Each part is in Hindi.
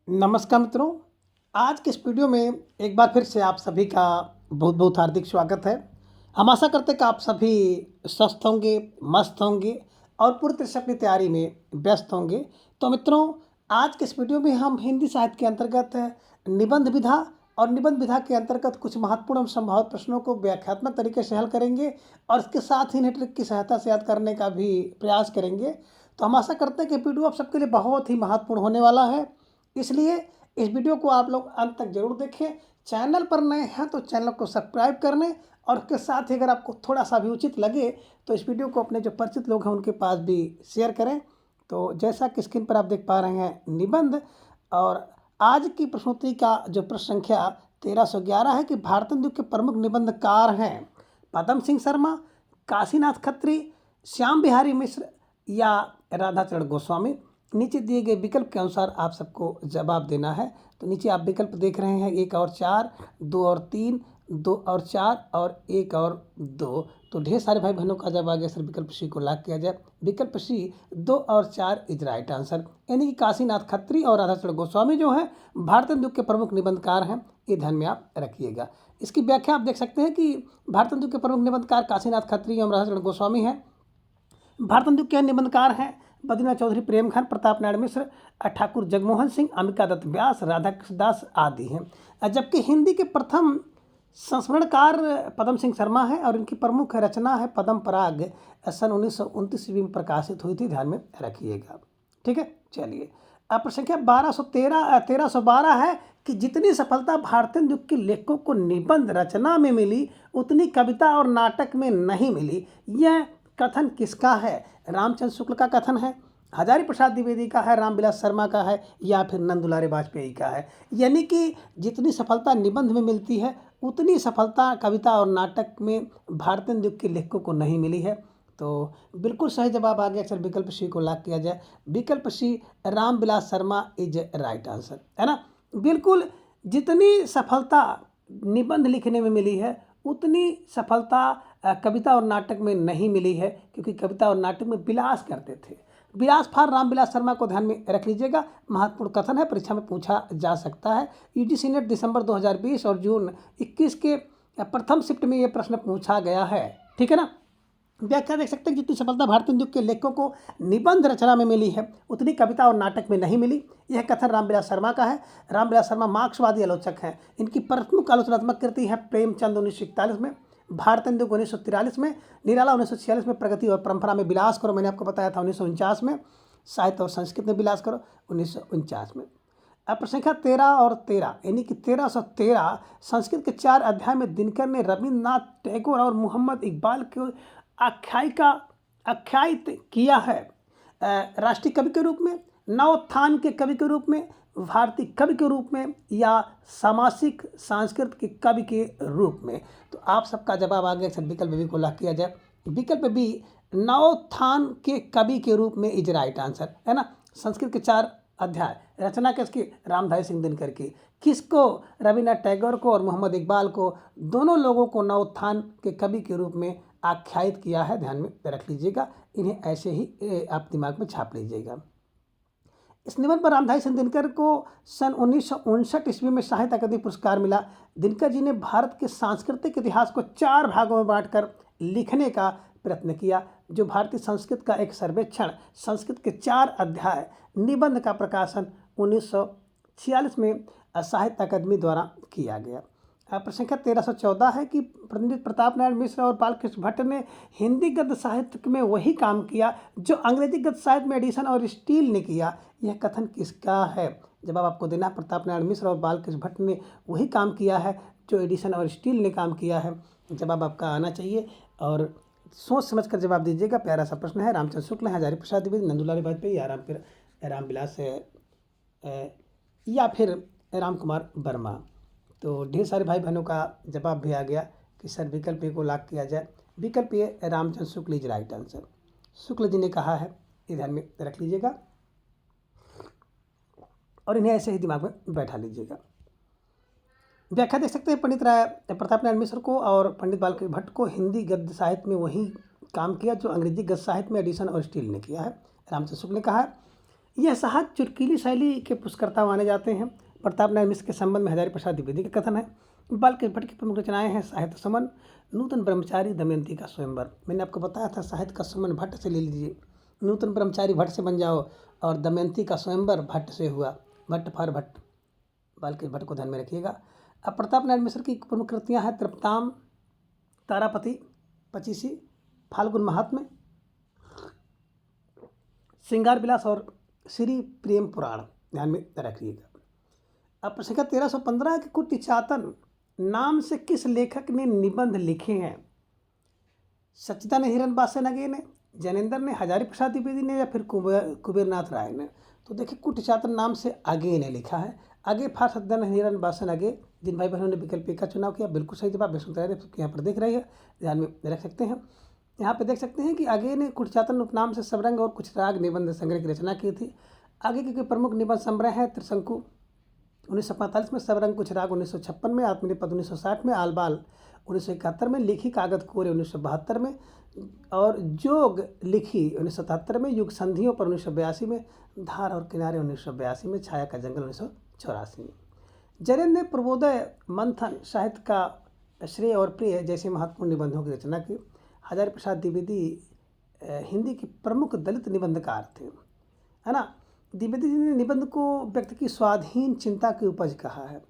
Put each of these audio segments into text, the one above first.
नमस्कार मित्रों। आज के इस वीडियो में एक बार फिर से आप सभी का बहुत बहुत हार्दिक स्वागत है। हम आशा करते हैं कि आप सभी स्वस्थ होंगे, मस्त होंगे और पूरी तरह से अपनी तैयारी में व्यस्त होंगे। तो मित्रों, आज के इस वीडियो में हम हिंदी साहित्य के अंतर्गत निबंध विधा और निबंध विधा के अंतर्गत कुछ महत्वपूर्ण एवं संभावित प्रश्नों को व्याख्यात्मक तरीके से हल करेंगे और इसके साथ ही नेट ट्रिक की सहायता से याद करने का भी प्रयास करेंगे। तो हम आशा करते हैं कि वीडियो आप सबके लिए बहुत ही महत्वपूर्ण होने वाला है, इसलिए इस वीडियो को आप लोग अंत तक जरूर देखें। चैनल पर नए हैं तो चैनल को सब्सक्राइब कर लें और उसके साथ ही अगर आपको थोड़ा सा भी उचित लगे तो इस वीडियो को अपने जो परिचित लोग हैं उनके पास भी शेयर करें। तो जैसा कि स्क्रीन पर आप देख पा रहे हैं निबंध, और आज की प्रश्नोत्तरी का जो प्रश्न संख्या 1311 है कि भारतेंदु के प्रमुख निबंधकार हैं पदम सिंह शर्मा, काशीनाथ खत्री, श्याम बिहारी मिश्र या राधाचरण गोस्वामी। नीचे दिए गए विकल्प के अनुसार आप सबको जवाब देना है। तो नीचे आप विकल्प देख रहे हैं 1 और 4, 2 और 3, 2 और 4 और 1 और 2। तो ढेर सारे भाई बहनों का जवाब आ गया सर, विकल्प सी को लॉक किया जाए। विकल्प सी 2 और 4 इज राइट आंसर। यानी कि काशीनाथ खत्री और राधाचरण गोस्वामी जो हैं भारतेंदु के प्रमुख निबंधकार हैं, ये ध्यान में आप रखिएगा। इसकी व्याख्या आप देख सकते हैं कि भारतेंदु के प्रमुख निबंधकार काशीनाथ खत्री और राधाचरण गोस्वामी हैं। भारतेंदु के निबंधकार हैं बद्रीनाथ चौधरी, प्रेमखंड, प्रताप नारायण मिश्र, ठाकुर जगमोहन सिंह, अंबिका दत्त व्यास, राधाकृष्ण दास आदि हैं। जबकि हिंदी के प्रथम संस्मरणकार पदम सिंह शर्मा है और इनकी प्रमुख रचना है पदम पराग, सन 1929 ईस्वी में प्रकाशित हुई थी, ध्यान में रखिएगा। ठीक है, चलिए अब प्रश्न संख्या 1312 है कि जितनी सफलता भारतेंदु के लेखकों को निबंध रचना में मिली उतनी कविता और नाटक में नहीं मिली। यह कथन किसका है? रामचंद्र शुक्ल का कथन है, हजारी प्रसाद द्विवेदी का है, रामविलास शर्मा का है या फिर नंदुलारे वाजपेयी का है। यानी कि जितनी सफलता निबंध में मिलती है उतनी सफलता कविता और नाटक में भारतेंदु के लेखकों को नहीं मिली है। तो बिल्कुल सही जवाब आ गया सर, विकल्प सी को लॉक किया जाए। विकल्प C Ramvilas Sharma is right answer, है ना। बिल्कुल, जितनी सफलता निबंध लिखने में मिली है उतनी सफलता कविता और नाटक में नहीं मिली है, क्योंकि कविता और नाटक में विलास करते थे। विलास फार रामविलास शर्मा को ध्यान में रख लीजिएगा, महत्वपूर्ण कथन है, परीक्षा में पूछा जा सकता है। यूजीसी नेट दिसंबर 2020 और जून 21 के प्रथम शिफ्ट में ये प्रश्न पूछा गया है। ठीक है ना। व्याख्या देख सकते हैं, जितनी सफलता भारतेंदु के लेखकों को निबंध रचना में मिली है उतनी कविता और नाटक में नहीं मिली। यह कथन रामविलास शर्मा का है। रामविलास शर्मा मार्क्सवादी आलोचक हैं। इनकी प्रमुख आलोचनात्मक कृति है प्रेमचंद 1941 में, भारतेंदु 1943 में, निराला 1946 में, प्रगति और परंपरा में विलास करो मैंने आपको बताया था 1949 में, साहित्य और संस्कृत में विलास करो 1949 में। अब प्रश्न संख्या 13 और 13 यानी कि 1313 संस्कृत के 4 अध्याय में दिनकर ने रविन्द्रनाथ टैगोर और मोहम्मद इकबाल को आख्यायित किया है राष्ट्रीय कवि के रूप में, नवोत्थान के कवि के रूप में, भारतीय कवि के रूप में या सामासिक सांस्कृतिक के कवि के रूप में। तो आप सबका जवाब आ गया सर, विकल्प बी को लॉक किया जाए। विकल्प बी नवोत्थान के कवि के रूप में इज राइट आंसर, है ना। संस्कृत के 4 अध्याय, रचना किसकी? रामधारी सिंह दिनकर की। किसको? रविन्द्रनाथ टैगोर को और मोहम्मद इकबाल को, दोनों लोगों को नवोत्थान के कवि के रूप में आख्यायित किया है, ध्यान में रख लीजिएगा। इन्हें ऐसे ही आप दिमाग में छाप लीजिएगा। इस निबंध पर रामधारी सिंह दिनकर को सन 1959 ईस्वी में साहित्य अकादमी पुरस्कार मिला। दिनकर जी ने भारत के सांस्कृतिक इतिहास को 4 भागों में बांटकर लिखने का प्रयत्न किया, जो भारतीय संस्कृत का एक सर्वेक्षण, संस्कृत के 4 अध्याय निबंध का प्रकाशन 1946 में साहित्य अकादमी द्वारा किया गया। प्रश्न संख्या 1314 है कि पंडित प्रताप नारायण मिश्र और बालकृष्ण भट्ट ने हिंदी गद्य साहित्य में वही काम किया जो अंग्रेजी गद्य साहित्य में एडिसन और स्टील ने किया। यह कथन किसका है? जवाब आपको देना, प्रताप नारायण मिश्र और बालकृष्ण भट्ट ने वही काम किया है जो एडिसन और स्टील ने काम किया है। जवाब आपका आना चाहिए और सोच समझ कर जवाब दीजिएगा। प्यारा सा प्रश्न है। रामचंद्र शुक्ल है, हजारी प्रसाद द्विवेदी, नंदुलारे वाजपेयी या रामविलास या फिर राम कुमार वर्मा। तो ढेर सारे भाई बहनों का जवाब भी आ गया कि सर विकल्प ए को लॉक किया जाए। विकल्प ए Ramchandra Shukla is right answer, Shukla ji ने कहा है, ये ध्यान में रख लीजिएगा और इन्हें ऐसे ही दिमाग में बैठा लीजिएगा। व्याख्या देख सकते हैं, पंडित प्रताप नारायण मिश्र को और पंडित बालकृष्ण भट्ट को हिंदी गद्य साहित्य में वही काम किया जो अंग्रेजी गद्य साहित्य में एडिसन और स्टील ने किया है। रामचंद्र शुक्ल ने कहा है यह सहज चुटकीली शैली के पुष्कर्ता माने जाते हैं। प्रताप नारायण मिश्र के संबंध में हजारी प्रसाद द्विवेदी का कथन है। बाल के भट्ट की प्रमुख रचनाएं हैं साहित्य सुमन, नूतन ब्रह्मचारी, दमयंती का स्वयंवर। मैंने आपको बताया था साहित्य का सुमन भट्ट से ले लीजिए, नूतन ब्रह्मचारी भट्ट से बन जाओ, और दमयंती का स्वयंवर भट्ट से हुआ। भट्ट फॉर भट्ट, बाल के भट्ट को ध्यान में रखिएगा। अब प्रताप नारायण मिश्र की प्रमुख कृतियाँ हैं तृप्ताम, तारापति, पचीसी, फाल्गुन महात्म्य, श्रृंगार विलास और श्री प्रेम पुराण ध्यान में रखिएगा। अब प्रश्न 1315 के कुटी चातन नाम से किस लेखक ने निबंध लिखे हैं? सच्चिदानंद हिरनबासे नगे ने, जैनेन्द्र ने, हजारी प्रसाद द्विवेदी ने, या फिर कुबेरनाथ राय ने? तो देखिए कुटी चातन नाम से आगे ने लिखा है। आगे फार सच्चिदानंद हिरनबासे नगे। जिन भाई बहनों ने विकल्प का चुनाव किया बिल्कुल सही जवाब बेसुंदर यहाँ पर देख रही है, ध्यान में रख सकते हैं। यहाँ पे देख सकते हैं कि आगे ने कुटीचातन उपनाम से सबरंग और कुछ राग निबंध संग्रह की रचना की थी। आगे के प्रमुख निबंध संग्रह है त्रिशंकु 1945 में, सबरंग कुछ राग 1956 में, आत्मनिपद 1960 में, आलबाल 1971 में, लिखी कागज कोरे 1972 में, और जोग लिखी 1977 में, युग संधियों पर 1982 में, धार और किनारे 1982 में, छाया का जंगल 1984 में। जैनेन्द्र ने प्रबोधय, मंथन, साहित्य का श्रेय और प्रिय जैसे महत्वपूर्ण निबंधों की रचना की। हजारी प्रसाद द्विवेदी हिंदी के प्रमुख दलित निबंधकार थे, है ना। द्विवेदी जी ने निबंध को व्यक्ति की स्वाधीन चिंता की उपज कहा है।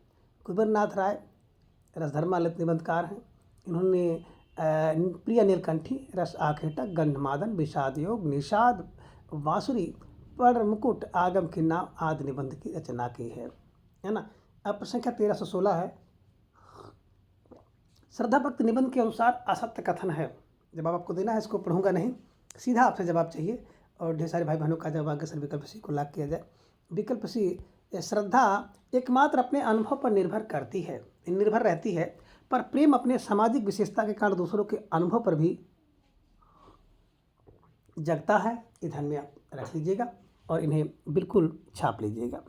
कुबेरनाथ राय रसधर्मालित निबंधकार हैं। इन्होंने प्रिय नीलकंठी, रस आखेटक, गंधमादन, विषाद योग, निषाद, बांसुरी, पर मुकुट, आगम के नाम आदि निबंध की रचना की है ना। अब प्रश्न संख्या 1316 है। श्रद्धा भक्त निबंध के अनुसार असत्य कथन है। जवाब आपको देना है, इसको पढ़ूंगा नहीं, सीधा आपसे जवाब चाहिए। और ढेर सारे भाई बहनों का जवाब आगे सर विकल्प सी को लाग किया जाए। विकल्प सी, श्रद्धा एकमात्र अपने अनुभव पर निर्भर रहती है, पर प्रेम अपने सामाजिक विशेषता के कारण दूसरों के अनुभव पर भी जगता है। ये ध्यान में आप रख लीजिएगा और इन्हें बिल्कुल छाप लीजिएगा।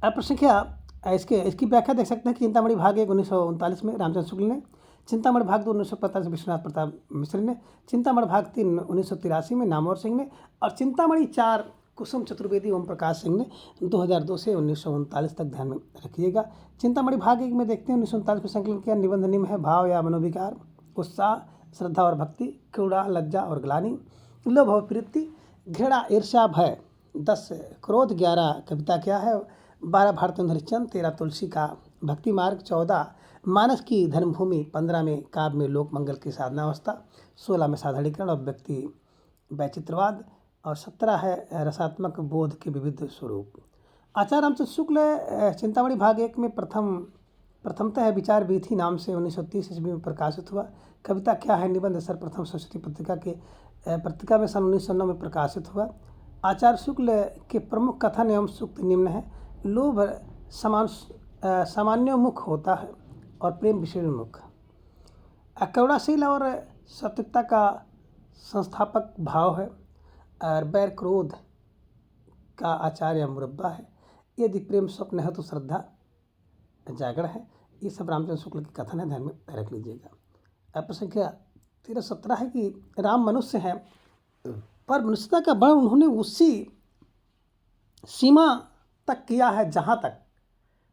अब प्रश्न क्या इसकी व्याख्या देख सकते हैं कि चिंतामणि भाग 1 1939 में रामचंद्र शुक्ल ने, चिंतामणि भाग 2 1945 में विश्वनाथ प्रताप मिश्र ने, चिंतामणि भाग 3 1983 में नामवर सिंह ने, और चिंतामणि 4 कुसुम चतुर्वेदी ओम प्रकाश सिंह ने 2002 से 1939 तक ध्यान में रखिएगा। चिंतामणि भाग 1 में देखते हैं 1939 में संकलन किया। निबंध निम्न है: भाव या मनोविकार, उत्साह, श्रद्धा और भक्ति, क्रीड़ा, लज्जा और ग्लानि, लोभ और प्रीति, घृणा, ईर्ष्या, भय। 10 क्रोध, 11 कविता क्या है, 12 भारतेंद्र हरिश्चंद्र, 13 तुलसी का भक्ति मार्ग, 14 मानस की धर्मभूमि, 15 में काव्य में लोक मंगल की साधना अवस्था, 16 में साधारणीकरण और व्यक्ति वैचित्रवाद, और 17 है रसात्मक बोध के विविध स्वरूप। आचार्य रामचंद्र शुक्ल चिंतामणि भाग 1 में प्रथमतः विचार वीथी नाम से 1930 ईस्वी में प्रकाशित हुआ। कविता क्या है निबंध सर्वप्रथम सरस्वती पत्रिका में सन 1909 में प्रकाशित हुआ। आचार्य शुक्ल के प्रमुख कथन एवं सूक्त निम्न है: लोभ सामान्योन्मुख होता है और प्रेम विषयोन्मुख। करुणाशील और सात्विकता का संस्थापक भाव है, और बैर क्रोध का आचार्य मुरब्बा है। यदि प्रेम स्वप्न है तो श्रद्धा जागरण है। ये सब रामचंद्र शुक्ल के कथन है, ध्यान में रख लीजिएगा। अब प्रश्न संख्या 1317 है कि राम मनुष्य हैं, पर मनुष्यता का वर्णन उन्होंने उसी सीमा तक किया है जहाँ तक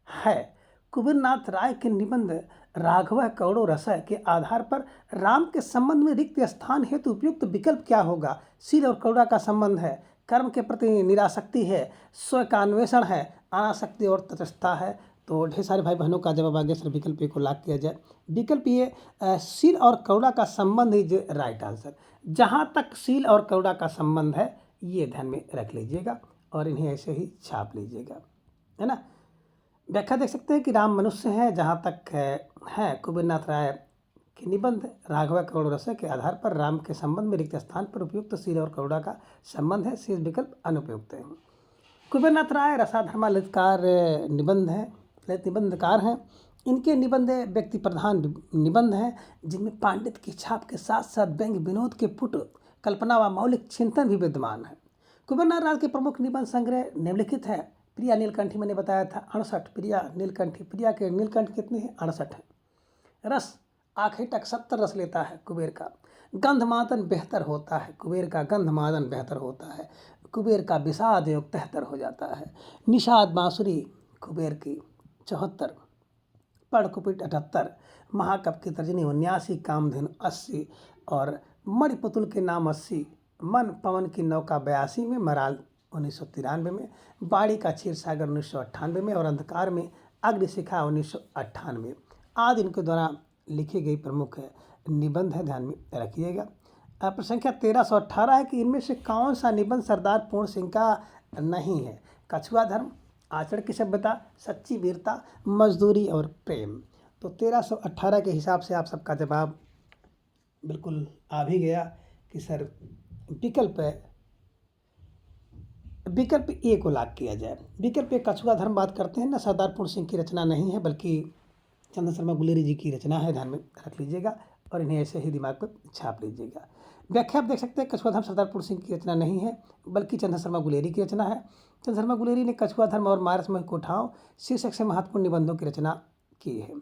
है। कुबेरनाथ राय के निबंध राघव कौड़ो रसय के आधार पर राम के संबंध में रिक्त स्थान हेतु उपयुक्त विकल्प क्या होगा? शील और कौड़ा का संबंध है, कर्म के प्रति निरासक्ति है, स्व का अन्वेषण है, अनासक्ति और तटस्थता है। तो ढेर सारे भाई बहनों का जवाब आगे सर विकल्प को लाग किया जाए। विकल्प ये शील और कौड़ा का संबंध इज राइट आंसर। जहाँ तक शील और कौड़ा का संबंध है ये ध्यान में रख लीजिएगा और इन्हें ऐसे ही छाप लीजिएगा, है ना। व्याख्या देख सकते हैं कि राम मनुष्य है जहाँ तक है कुबेरनाथ राय के निबंध राघव कौड़ रस के आधार पर राम के संबंध में रिक्त स्थान पर उपयुक्त शील और कौड़ा का संबंध है, शेष विकल्प अनुपयुक्त है। कुबेरनाथ राय रसाधर्मा ललितकार निबंधकार हैं। इनके निबंध व्यक्ति प्रधान निबंध हैं जिनमें पांडित्य की छाप के साथ साथ व्यंग्य विनोद के पुट कल्पना व मौलिक चिंतन भी विद्यमान है। कुबेरनाथ राय के प्रमुख निबंध संग्रह निम्नलिखित है। प्रिया नीलकंठी मैंने बताया था 68, प्रिया नीलकंठी, प्रिया के नीलकंठ कितने हैं 68 है। रस आखिर तक 70 रस लेता है कुबेर का। गंधमादन बेहतर होता है, कुबेर का गंधमादन बेहतर होता है। कुबेर का विषाद योग 73 हो जाता है। निषाद बांसुरी कुबेर की 74, पढ़ कुपिट 78, महाकप की तर्जनी 79, कामधेनु 80 और मणिपुतुल के नाम 80, मन पवन की नौका 82 में, मराल 1993 में, बाड़ी का क्षीर सागर 1998 में और अंधकार में अग्निशिखा 1998। आदि इनके द्वारा लिखी गई प्रमुख निबंध है, ध्यान में रखिएगा। प्रसंख्या 1318 है कि इनमें से कौन सा निबंध सरदार पूर्ण सिंह का नहीं है। कछुआ धर्म, आचरण की सभ्यता, सच्ची वीरता, मजदूरी और प्रेम। तो 1318 के हिसाब से आप सबका जवाब बिल्कुल आ भी गया कि सर विकल्प ए को लॉक किया जाए। विकल्प ए कछुआ धर्म बात करते हैं ना, सरदार पूर्ण सिंह की रचना नहीं है बल्कि चंद्र शर्मा गुलेरी जी की रचना है, ध्यान में रख लीजिएगा और इन्हें ऐसे ही दिमाग पर छाप लीजिएगा। व्याख्या आप देख सकते हैं, कछुआ धर्म सरदार पूर्ण सिंह की रचना नहीं है बल्कि चंद्र शर्मा गुलेरी की रचना है। चंद्र शर्मा गुलेरी ने कछुआ धर्म और मारसमय कोठाओं शीर्षक से महत्वपूर्ण निबंधों की रचना की है।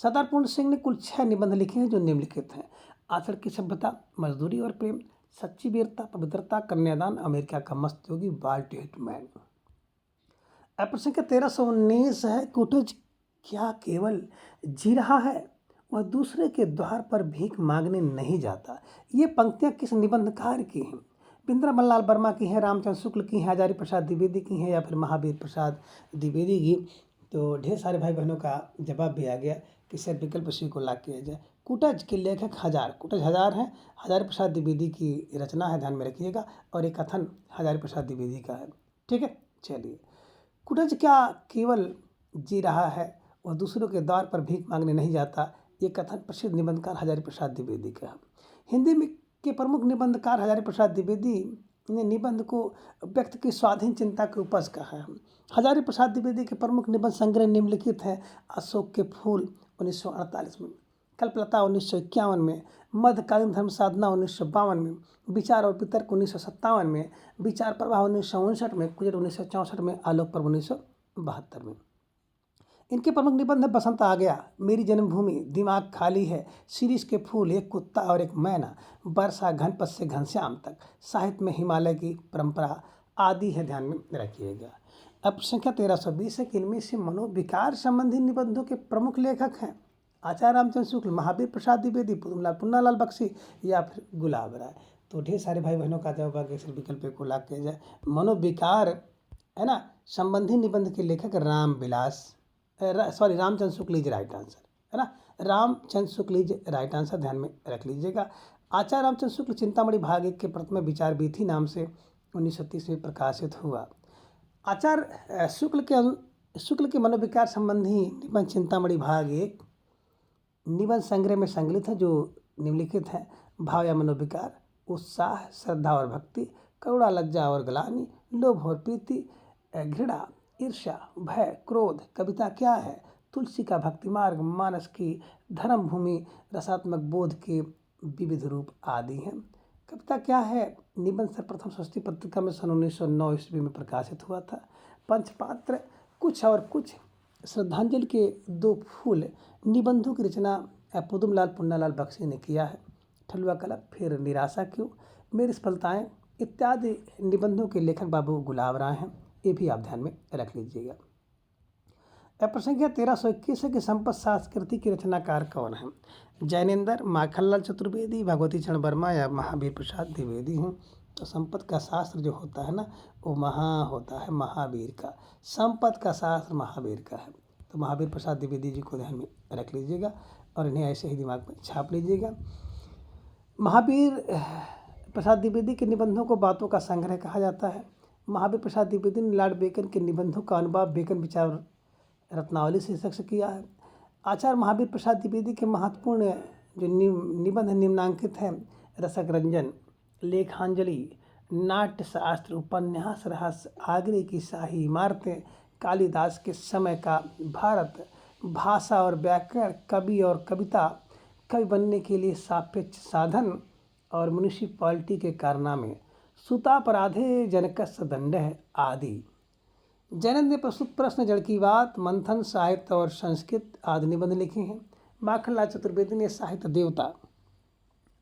सरदार पूर्ण सिंह ने कुल 6 निबंध लिखे हैं जो निम्नलिखित हैं। आचरण की सभ्यता, मजदूरी और प्रेम, सच्ची वीरता, पवित्रता, कन्यादान, अमेरिका का मस्त योगी, वाल्ट व्हिटमैन। प्रश्न का 1319 है, कुटज क्या केवल जी रहा है, वह दूसरे के द्वार पर भीख मांगने नहीं जाता। ये पंक्तियाँ किस निबंधकार की हैं? बिंद्रावन लाल वर्मा की हैं, रामचंद्र शुक्ल की हैं, हजारी प्रसाद द्विवेदी की हैं या फिर महावीर प्रसाद द्विवेदी की। तो ढेर सारे भाई बहनों का जवाब भी आ गया कि सर विकल्प सी को लॉक किया जाए। कुटज के लेखक कुटज हजार हैं, हजारी प्रसाद द्विवेदी की रचना है, ध्यान में रखिएगा और एक कथन हजारी प्रसाद द्विवेदी का है। ठीक है, चलिए। कुटज क्या केवल जी रहा है, वह दूसरों के द्वार पर भीख मांगने नहीं जाता, ये कथन प्रसिद्ध निबंधकार हजारी प्रसाद द्विवेदी का है। हिंदी में के प्रमुख निबंधकार हजारी प्रसाद द्विवेदी ने निबंध को व्यक्त की स्वाधीन चिंता की उपज कहा है। हजारी प्रसाद द्विवेदी के प्रमुख निबंध संग्रह निम्नलिखित है। अशोक के फूल 1948 में, कल्पलता 1951 में, मध्यकालीन धर्म साधना 1952 में, विचार और वितर्क 1957 में, विचार प्रवाह 1959 में, कुजर 1964 में, आलोक पर्व 1972 में। इनके प्रमुख निबंध है बसंत आ गया, मेरी जन्मभूमि, दिमाग खाली है, शिरीष के फूल, एक कुत्ता और एक मैना, वर्षा, घनपत से घनश्याम तक, साहित्य में हिमालय की परंपरा आदि है, ध्यान में रखिएगा। अब संख्या 1320 है कि इनमें से मनोविकार संबंधी निबंधों के प्रमुख लेखक हैं आचार्य रामचंद्र शुक्ल, महावीर प्रसाद द्विवेदी, पुन्नालाल बख्शी या फिर गुलाब राय। तो ढेर सारे भाई बहनों का जवाब आगे से विकल्प को लॉक किया जाए। मनोविकार है ना संबंधी निबंध के लेखक Ramchandra Shukla is right answer, है ना, Ramchandra Shukla is right answer, ध्यान में रख लीजिएगा। आचार्य रामचंद्र शुक्ल चिंतामणि भाग 1 के प्रथम विचार विधि नाम से 1930 में प्रकाशित हुआ। आचार्य शुक्ल के मनोविकार संबंधी निबंध चिंतामणि भाग 1 निबंध संग्रह में संकलित है जो निम्नलिखित है। भाव या मनोविकार, उत्साह, श्रद्धा और भक्ति, करुणा, लज्जा और ग्लानि, लोभ और प्रीति, घृणा, ईर्ष्या, भय, क्रोध। कविता क्या है, तुलसी का भक्ति मार्ग, मानस की धर्म भूमि, रसात्मक बोध के विविध रूप आदि हैं। कविता क्या है निबंध सर्वप्रथम स्वस्ति पत्रिका में सन 1909 ईस्वी में प्रकाशित हुआ था। पंचपात्र, कुछ और कुछ, श्रद्धांजलि के 2 फूल निबंधों की रचना पुदुमलाल पुन्नालाल बख्शी ने किया है। ठलुआ कला, फिर निराशा क्यों, मेरी सफलताएं इत्यादि निबंधों के लेखक बाबू गुलाब राय हैं, ये भी आप ध्यान में रख लीजिएगा। प्रसंख्या 1321 है कि संपत संस्कृति की रचनाकार कौन है। जैनेन्द्र, माखनलाल चतुर्वेदी, भगवती चरण वर्मा या महावीर प्रसाद द्विवेदी हैं। तो संपत का शास्त्र जो होता है ना वो होता है महावीर का, संपत का शास्त्र महावीर का है। तो महावीर प्रसाद द्विवेदी जी को ध्यान में रख लीजिएगा और इन्हें ऐसे ही दिमाग में छाप लीजिएगा। महावीर प्रसाद द्विवेदी के निबंधों को बातों का संग्रह कहा जाता है। महावीर प्रसाद द्विवेदी ने लॉर्ड बेकन के निबंधों का अनुवाद बेकन विचार रत्नावली शीर्षक से किया है। आचार्य महावीर प्रसाद द्विवेदी के महत्वपूर्ण जो निबंध निम्नांकित हैं। रसक रंजन, लेखांजलि, नाट्यशास्त्र, उपन्यास, रहस्य, आगरे की शाही इमारतें, कालिदास के समय का भारत, भाषा और व्याकरण, कवि और कविता, कवि बनने के लिए सापेक्ष साधन और म्यूनिसिपैलिटी के कारनामे, सुतापराधे जनकस्य दंडः आदि। जैनंद ने प्रस्तुत प्रश्न, जड़ की बात, मंथन, साहित्य और संस्कृत आदि निबंध लिखे हैं। माखनलाल चतुर्वेदी ने साहित्य देवता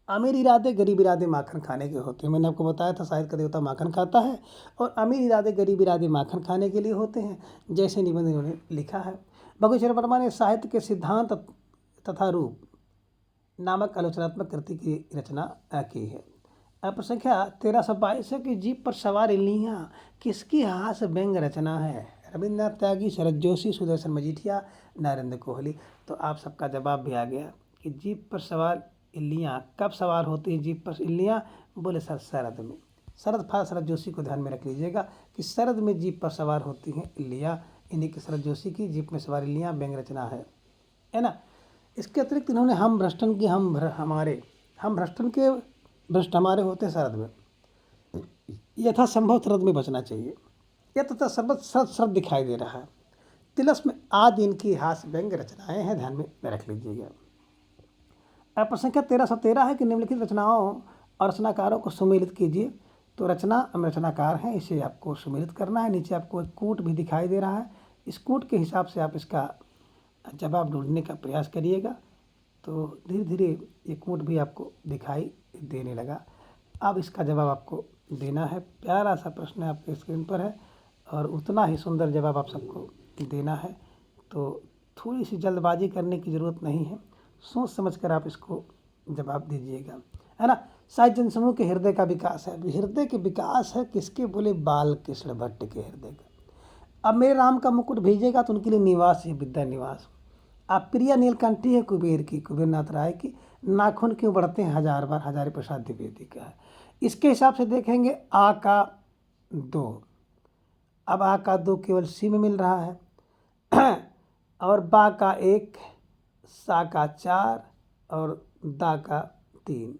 अमीर इरादे गरीब इरादे माखन खाने के होते हैं। मैंने आपको बताया था साहित्य का देवता माखन खाता है, और अमीर इरादे गरीब इरादे माखन खाने के लिए होते हैं, जैसे निबंध इन्होंने लिखा है। भगवती वर्मा ने साहित्य के सिद्धांत तथा रूप नामक आलोचनात्मक कृति की रचना की है। प्रश्न संख्या 1322 है कि जीप पर सवार इल्लियाँ किसकी हास्य व्यंग रचना है? रविन्द्रनाथ त्यागी, शरद जोशी, सुदर्शन मजीठिया, नरेंद्र कोहली। तो आप सबका जवाब भी आ गया कि जीप पर सवार इल्लियाँ कब सवार होती हैं? जीप पर इल्लियाँ बोले सर शरद में। शरद जोशी को ध्यान में रख लीजिएगा कि शरद में जीप पर सवार होती हैं इल्लियाँ। इन्हीं की शरद जोशी की जीप में सवार इल्लियाँ व्यंग रचना है ना। इसके अतिरिक्त इन्होंने हम भ्रष्टन की हम भ्रष्टन के भ्रष्ट हमारे होते हैं शरद में, यथासंभव शरद में बचना चाहिए। यह तथा शरद दिखाई दे रहा है। तिलस्म में आदि इनकी हास्य व्यंग रचनाएं हैं, ध्यान में रख लीजिएगा। प्रश्न संख्या 1313 है कि निम्नलिखित रचनाओं और रचनाकारों को सुमेलित कीजिए। तो रचनाकार हैं, इसे आपको सुमेलित करना है। नीचे आपको एक कूट भी दिखाई दे रहा है, इस कूट के हिसाब से आप इसका जवाब ढूंढने का प्रयास करिएगा। तो धीरे धीरे ये कूट भी आपको दिखाई देने लगा। अब इसका जवाब आपको देना है। प्यारा सा प्रश्न है, आपके स्क्रीन पर है, और उतना ही सुंदर जवाब आप सबको देना है। तो थोड़ी सी जल्दबाजी करने की ज़रूरत नहीं है, सोच समझकर आप इसको जवाब दीजिएगा, है ना। साहित्य जनसमूह के हृदय का विकास है। हृदय के विकास है किसके? बोले बाल कृष्ण भट्ट के हृदय का। अब मेरे राम का मुकुट भेजेगा तो उनके लिए निवास है विद्या निवास। अब प्रिया नीलकंठी है कुबेर की, कुबेरनाथ राय की। नाखून क्यों बढ़ते हैं हजार बार? हजारी प्रसाद द्विवेदी का है। इसके हिसाब से देखेंगे आ का 2, अब आ का 2 केवल सी में मिल रहा है और बा का 1, सा का 4 और दा का 3।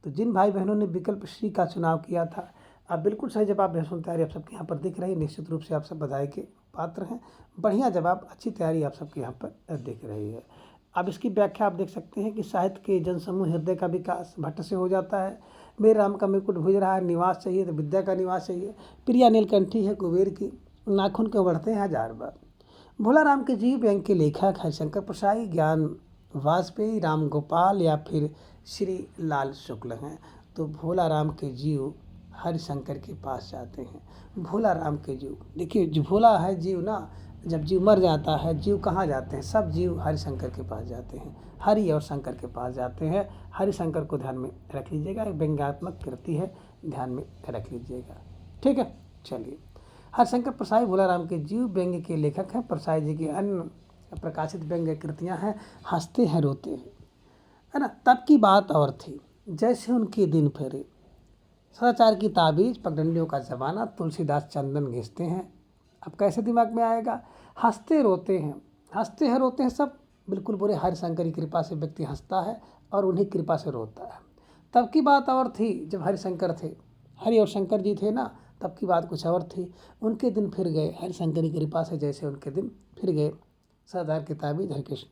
तो जिन भाई बहनों ने विकल्प सी का चुनाव किया था, अब बिल्कुल सही जवाब बेहसून तैयारी आप सबके यहाँ पर दिख रही है। निश्चित रूप से आप सब बधाई के पात्र हैं। बढ़िया जवाब, अच्छी तैयारी आप सबके यहाँ पर दिख रही है। अब इसकी व्याख्या आप देख सकते हैं कि साहित्य के जनसमूह हृदय का विकास भट्ट से हो जाता है। मेरे राम का मुकुट भेज रहा है, निवास चाहिए तो विद्या का निवास चाहिए। प्रिया नीलकंठी है कुबेर की, नाखून क्यों बढ़ते हैं हजार बार। भोला राम के जीव व्यंग के लेखक हरिशंकर प्रसाई, ज्ञान वाजपेयी, राम गोपाल या फिर श्री लाल शुक्ल हैं। तो भोला राम के जीव हरिशंकर के पास जाते हैं। भोला राम के जीव, देखिए जो भोला है जीव ना, जब जीव मर जाता है, जीव कहाँ जाते हैं? सब जीव हरिशंकर के पास जाते हैं, हरि और शंकर के पास जाते हैं। हरिशंकर को ध्यान में रख लीजिएगा, एक व्यंग्यात्मक कृति है, ध्यान में रख लीजिएगा, ठीक है। चलिए, हरिशंकर प्रसाई भोला राम के जीव व्यंग्य के लेखक हैं। प्रसाई जी की अन्य प्रकाशित व्यंग्य कृतियाँ हैं हंसते हैं रोते हैं, है ना। तब की बात और थी, जैसे उनके दिन फेरे, सदाचार की ताबीज, पगडंडियों का ज़माना, तुलसीदास चंदन घिसते हैं। अब कैसे दिमाग में आएगा? हंसते रोते हैं सब बिल्कुल बुरे। हरिशंकर की कृपा से व्यक्ति हंसता है और उन्हीं कृपा से रोता है। तब की बात और थी, जब हरिशंकर थे, हरि और शंकर जी थे ना, तब की बात कुछ और थी। उनके दिन फिर गए, हरिशंकर की कृपा से जैसे उनके दिन फिर गए। सदाचार की ताबीज हरिकृष्ण,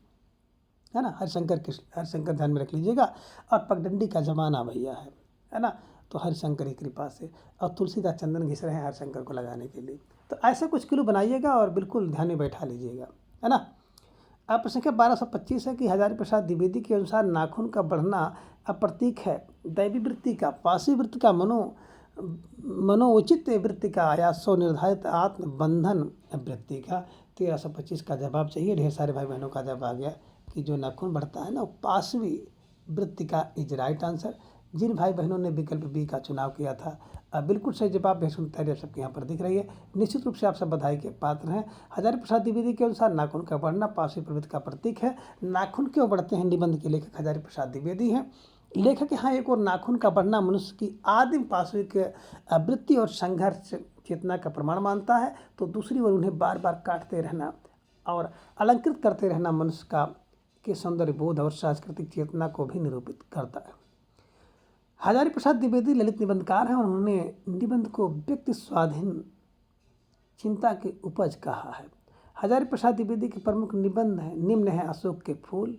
है ना, हरिशंकर ध्यान में रख लीजिएगा। और पगडंडी का ज़माना भैया है ना। तो हरिशंकर की कृपा से, और तुलसीदास चंदन घिस रहे हैं हरिशंकर को लगाने के लिए। तो ऐसा कुछ किलो बनाइएगा और बिल्कुल ध्यान में बैठा लीजिएगा, है ना। अब प्रश्न संख्या 1225 है कि हजारी प्रसाद द्विवेदी के अनुसार नाखून का बढ़ना अप्रतीक है दैवी वृत्ति का, पासी वृत्ति का, मनोउचित वृत्ति का, या स्वनिर्धारित आत्मबंधन वृत्ति का। 1325 का जवाब चाहिए। ढेर सारे भाई बहनों का जवाब आ गया कि जो नाखून बढ़ता है ना, वो पाशवी वृत्ति का इज राइट आंसर। जिन भाई बहनों ने विकल्प बी का चुनाव किया था, बिल्कुल सही जवाब बेहसून तैयारी आप सबके यहाँ पर दिख रही है। निश्चित रूप से आप सब बधाई के पात्र हैं। हजारी प्रसाद द्विवेदी के अनुसार नाखून का बढ़ना पाशवी प्रवृत्ति का प्रतीक है। नाखून क्यों बढ़ते हैं? निबंध के लेखक हजारी प्रसाद द्विवेदी हैं। लेखक यहाँ एक और नाखून का बढ़ना मनुष्य की आदिम पाशविक वृत्ति और संघर्ष चेतना का प्रमाण मानता है। तो दूसरी ओर उन्हें बार बार काटते रहना और अलंकृत करते रहना मनुष्य का के सौंदर्य बोध और सांस्कृतिक चेतना को भी निरूपित करता है। हजारी प्रसाद द्विवेदी ललित निबंधकार हैं और उन्होंने निबंध को व्यक्ति स्वाधीन चिंता की उपज कहा है। हजारी प्रसाद द्विवेदी के प्रमुख निबंध हैं, निम्न है अशोक के फूल,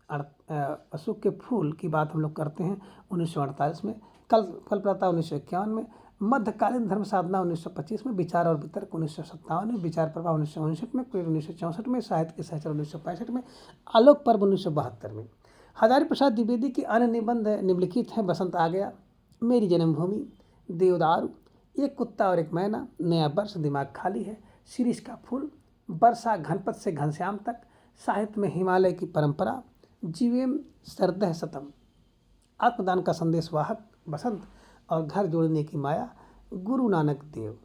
अशोक के फूल की बात हम लोग करते हैं 1948 में, कल्पलता 1951 में, मध्यकालीन धर्म साधना 1925 में, विचार और वितर्क 1957 में, विचार प्रवाह 1959 में, प्रेम 1964 में, साहित्य के सहचर 1965 में, आलोक पर्व 1972 में। हजारी प्रसाद द्विवेदी के अन्य निबंध निम्नलिखित हैं। बसंत आ गया, मेरी जन्मभूमि, देवदारू, एक कुत्ता और एक मैना, नया वर्ष, दिमाग खाली है, शिरीष का फूल, वर्षा, घनपत से घनश्याम तक, साहित्य में हिमालय की परंपरा, जीवेम सरदह सतम, आत्मदान का संदेश वाहक, बसंत और घर जोड़ने की माया, गुरु नानक देव।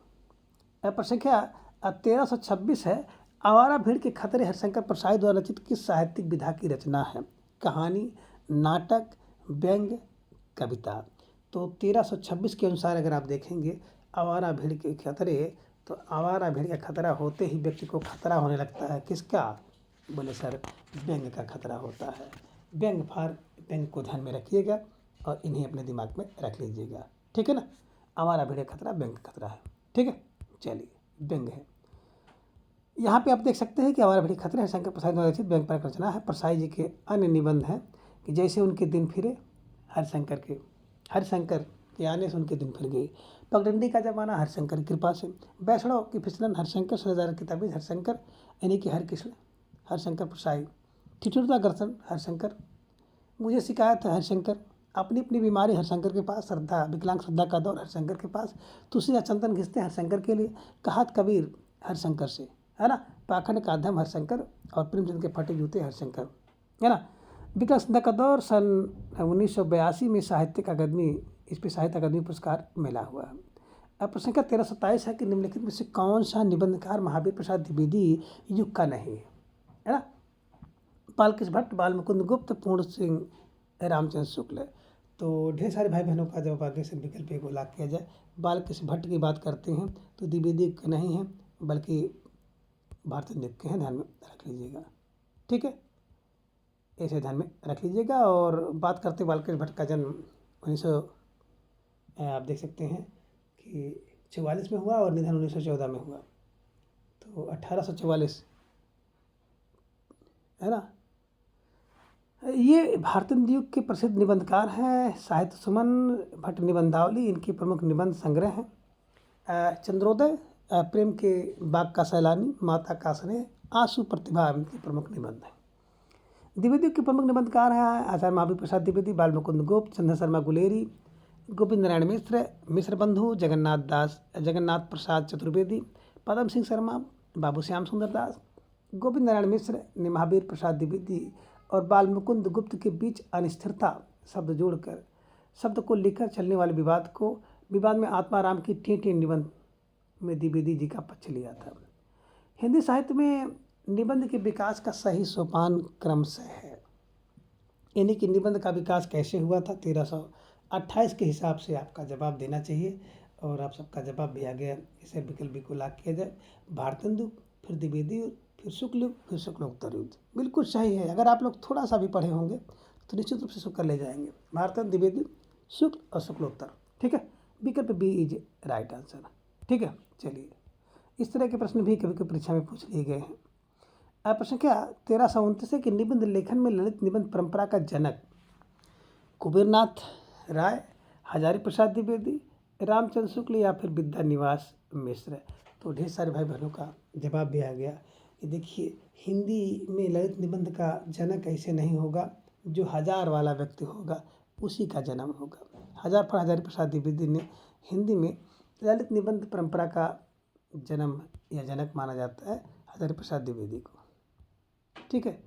प्रसंख्या 1326 है। आवारा भीड़ के खतरे हरिशंकर प्रसाई द्वारा रचित किस साहित्यिक विधा की रचना है? कहानी, नाटक, व्यंग्य, कविता। तो 1326 के अनुसार अगर आप देखेंगे आवारा भीड़ के खतरे, तो आवारा भीड़ का खतरा होते ही व्यक्ति को खतरा होने लगता है। किसका? बोले सर, व्यंग्य का खतरा होता है। व्यंग्य को ध्यान में रखिएगा और इन्हें अपने दिमाग में रख लीजिएगा, ठीक है ना। आवारा भीड़ का खतरा व्यंग्य का खतरा है, ठीक है। चलिए, व्यंग्य है। यहाँ पे आप देख सकते हैं कि आवारा भीड़ खतरे हरिशंकर प्रसाई द्वारा रचित व्यंग्य पर रचना है। प्रसाई जी के अन्य निबंध हैं कि जैसे उनके दिन फिरे, हरिशंकर के आने से उनके दिन फिर गए, पगडंडी का जमाना, हरिशंकर की कृपा से, वैष्णव की फिसलन, हरिशंकर, सदाचार की ताबीज, हरिशंकर यानी कि हरकृष्ण, हरिशंकर प्रसाई, ठिठुरता दर्शन, हरिशंकर, मुझे शिकायत है, हरिशंकर, अपनी अपनी बीमारी, हरिशंकर के पास, श्रद्धा, विकलांग श्रद्धा का दौर, हरिशंकर के पास, तुलसी या चंदन घिसते, हरिशंकर के लिए, कहात कबीर, हरिशंकर से, है ना, पाखंड का धम, हरिशंकर, और प्रेमचंद के फटे जूते, हरिशंकर, है ना। विकलांग श्रद्धा का दौर सन 1982 में साहित्य अकादमी पुरस्कार मिला हुआ है। अब प्रसंख्या 1327 है कि निम्नलिखित में से कौन सा निबंधकार महावीर प्रसाद द्विवेदी युग का नहीं है ना? बालकृष्ण भट्ट, बाल मुकुंद गुप्त, पूर्ण सिंह, रामचंद्र शुक्ल। तो ढेर सारे भाई बहनों का जब आगे से विकल्प को लाभ किया जाए, बालकृष्ण भट्ट की बात करते हैं तो द्विवेदी के नहीं है बल्कि भारतेंदु के हैं, ध्यान में रख लीजिएगा, ठीक है, ऐसे ध्यान में रख लीजिएगा। और बात करते बालकृष्ण भट्ट का जन्म 1900 आप देख सकते हैं कि 44 में हुआ और निधन 1914 में हुआ, तो 1844, है ना। ये भारतेंदु युग के प्रसिद्ध निबंधकार हैं। साहित्य सुमन, भट्ट निबंधावली इनकी प्रमुख निबंध संग्रह हैं। चंद्रोदय, प्रेम के बाग का सैलानी, माता का स्नेह, आंसू प्रतिभा इनके प्रमुख निबंध हैं। द्विवेदी के प्रमुख निबंधकार हैं आचार्य महावीर प्रसाद द्विवेदी, बाल मुकुंद गुप्त, चंद्र शर्मा गुलेरी, गोविंद नारायण मिश्र, मिश्र बंधु, जगन्नाथ प्रसाद चतुर्वेदी, पदम सिंह शर्मा, बाबू श्याम सुंदर दास, गोविंद नारायण मिश्र ने महावीर प्रसाद द्विवेदी और बाल मुकुंद गुप्त के बीच अनिश्चितता शब्द जोड़कर शब्द को लेकर चलने वाले विवाद में आत्माराम की ठी निबंध में द्विवेदी जी का पक्ष लिया था। हिंदी साहित्य में निबंध के विकास का सही सोपान क्रम से है, यानी कि निबंध का विकास कैसे हुआ था। 1328 के हिसाब से आपका जवाब देना चाहिए और आप सबका जवाब भी आ गया। इसे विकल्प भी को लाभ किया जाए, भारतेंदु, फिर द्विवेदी, फिर शुक्ल, फिर शुक्लोत्तर युद्ध। बिल्कुल सही है। अगर आप लोग थोड़ा सा भी पढ़े होंगे तो निश्चित रूप से शुक्ल ले जाएंगे, भारतेंदु, द्विवेदी, शुक्ल और शुक्लोत्तर, ठीक है। विकल्प बी इज राइट आंसर, ठीक है। चलिए, इस तरह के प्रश्न भी कभी कभी परीक्षा में पूछ लिए गए हैं। प्रश्न क्या 1329 है कि निबंध लेखन में ललित निबंध परंपरा का जनक कुबेरनाथ राय, हजारी प्रसाद द्विवेदी, रामचंद्र शुक्ल या फिर विद्यानिवास मिश्र। तो ढेर सारे भाई बहनों का जवाब भी आ गया कि देखिए, हिंदी में ललित निबंध का जनक ऐसे नहीं होगा, जो हजार वाला व्यक्ति होगा उसी का जन्म होगा। हजारी प्रसाद द्विवेदी ने हिंदी में ललित निबंध परंपरा का जन्म या जनक माना जाता है, हजारी प्रसाद द्विवेदी को, ठीक है।